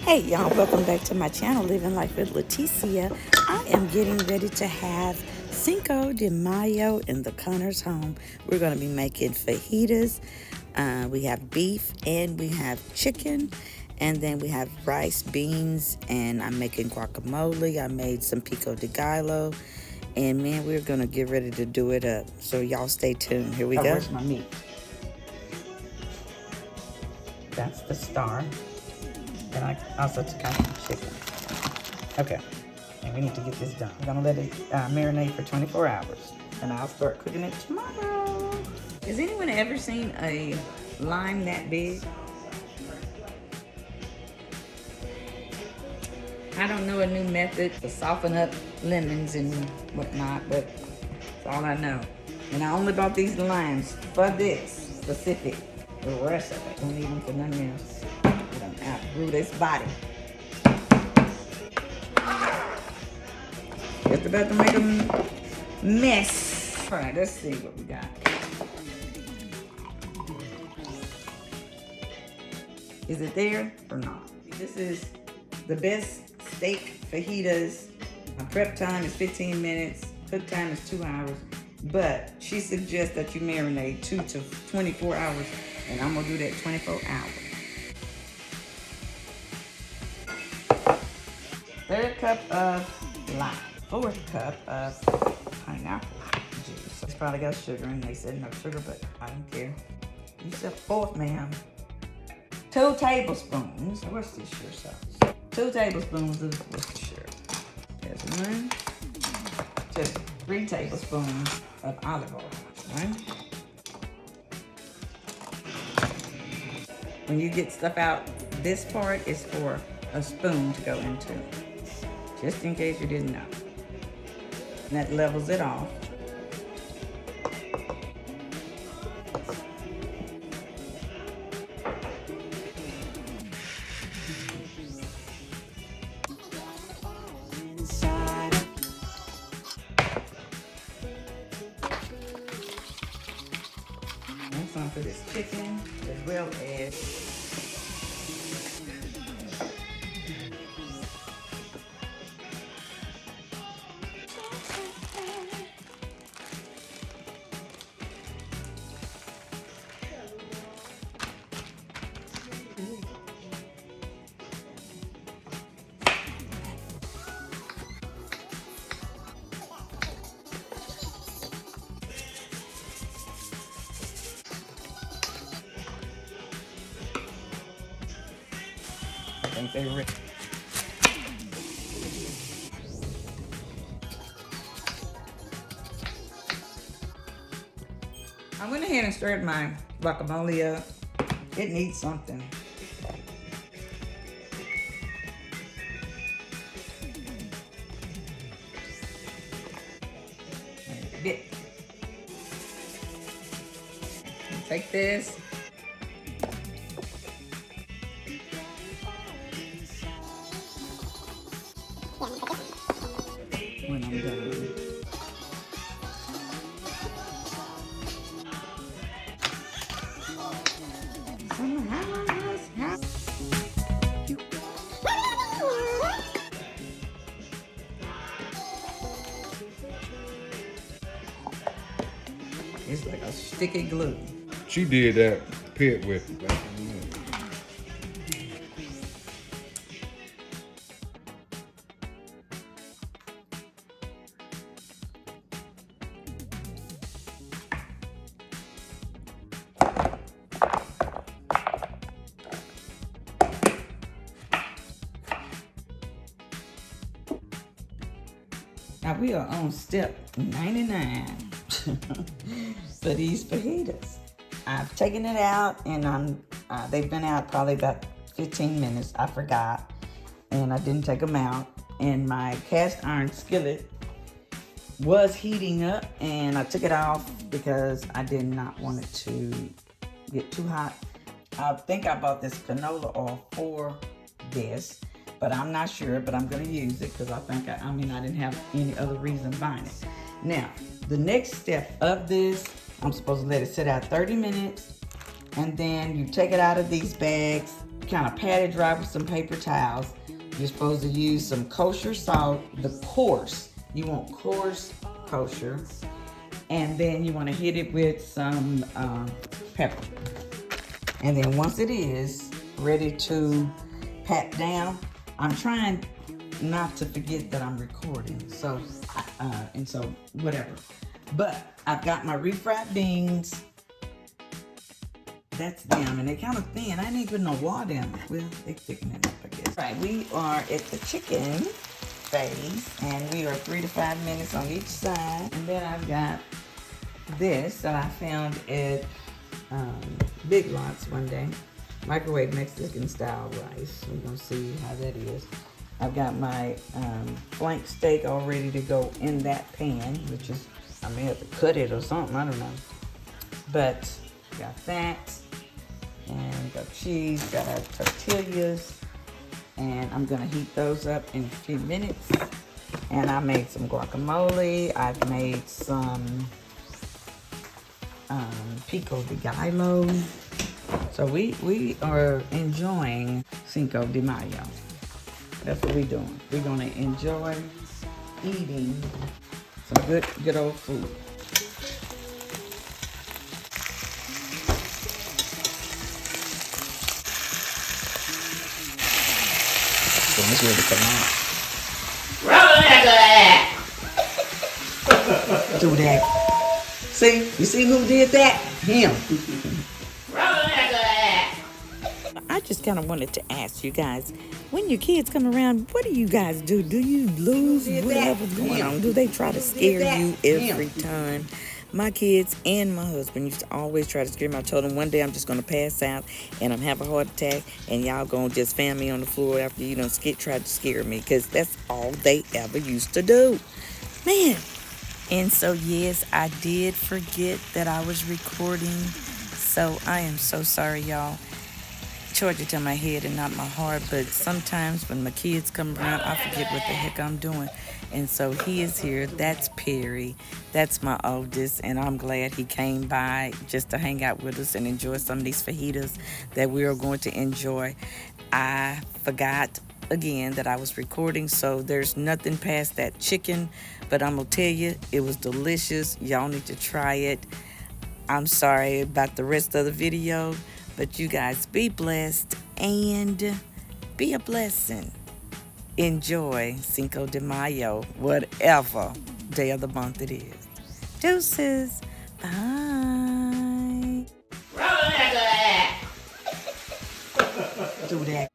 Hey y'all, welcome back to my channel, Living Life with Leticia. I am getting ready to have Cinco de Mayo in the Connor's home. We're going to be making fajitas. We have beef and we have chicken. And then we have rice, beans, and I'm making guacamole. I made some Pico De Gallo. And man, we're going to get ready to do it up. So y'all stay tuned. Here we go. Where's my meat? That's the star. And I also took out some chicken. Okay, and we need to get this done. I'm gonna let it marinate for 24 hours, and I'll start cooking it tomorrow. Has anyone ever seen a lime that big? I don't know a new method to soften up lemons and whatnot, but that's all I know. And I only bought these limes for this specific. The rest of it, don't need them for nothing else. Outgrew this body. Just about to make a mess. All right, let's see what we got. Is it there or not? This is the best steak fajitas. My prep time is 15 minutes. Cook time is 2 hours. But she suggests that you marinate 2 to 24 hours, and I'm gonna do that 24 hours. Third cup of lime. Fourth cup of pineapple juice. It's probably got sugar in. They said no sugar, but I don't care. You said fourth, ma'am. 2 tablespoons. Worcestershire sauce. 2 tablespoons of Worcestershire. There's one. Just 3 tablespoons of olive oil. Right? When you get stuff out, this part is for a spoon to go into. Just in case you didn't know. And that levels it off. And some for this chicken, as well as I think they're rich. I went ahead and stirred my guacamole up. It needs something. Bit. Take this. When I'm done. It's like a sticky glue. She did that pit with it. Now we are on step 99 for these fajitas. I've taken it out and they've been out probably about 15 minutes. I forgot and I didn't take them out. And my cast iron skillet was heating up and I took it off because I did not want it to get too hot. I think I bought this canola oil for this, but I'm not sure, but I'm gonna use it because I think, I didn't have any other reason buying it. Now, the next step of this, I'm supposed to let it sit out 30 minutes, and then you take it out of these bags, kind of pat it dry with some paper towels. You're supposed to use some kosher salt, the coarse. You want coarse kosher. And then you want to hit it with some pepper. And then once it is ready to pat down, I'm trying not to forget that I'm recording. So, whatever. But I've got my refried beans. That's them, and they kind of thin. I didn't put no water in them. Well, they thicken it up, I guess. Right, we are at the chicken phase, and we are 3 to 5 minutes on each side. And then I've got this that I found at Big Lots one day. Microwave Mexican style rice. We're gonna see how that is. I've got my flank steak all ready to go in that pan, which is, I may have to cut it or something, I don't know. But got that, and got cheese, got our tortillas, and I'm gonna heat those up in a few minutes. And I made some guacamole. I've made some Pico De Gallo. So we are enjoying Cinco de Mayo. That's what we're doing. We're gonna enjoy eating some good old food. So this ready to come out. Do that. See? You see who did that? Him. I just kind of wanted to ask you guys, when your kids come around, what do you guys do? Do you lose whatever's going on? Do they try to scare you every time? My kids and my husband used to always try to scare me. I told them one day I'm just going to pass out and I'm have a heart attack, and y'all going to just fan me on the floor after you try to scare me, because that's all they ever used to do. Man. And so, yes, I did forget that I was recording. So I am so sorry, y'all. Charge it to my head and not my heart, but sometimes when my kids come around, I forget what the heck I'm doing. And so he is here. That's Perry. That's my oldest, and I'm glad he came by just to hang out with us and enjoy some of these fajitas that we are going to enjoy. I forgot again that I was recording, so there's nothing past that chicken, but I'm gonna tell you, it was delicious. Y'all need to try it. I'm sorry about the rest of the video, but you guys be blessed and be a blessing. Enjoy Cinco de Mayo, whatever day of the month it is. Deuces. Bye. Do that.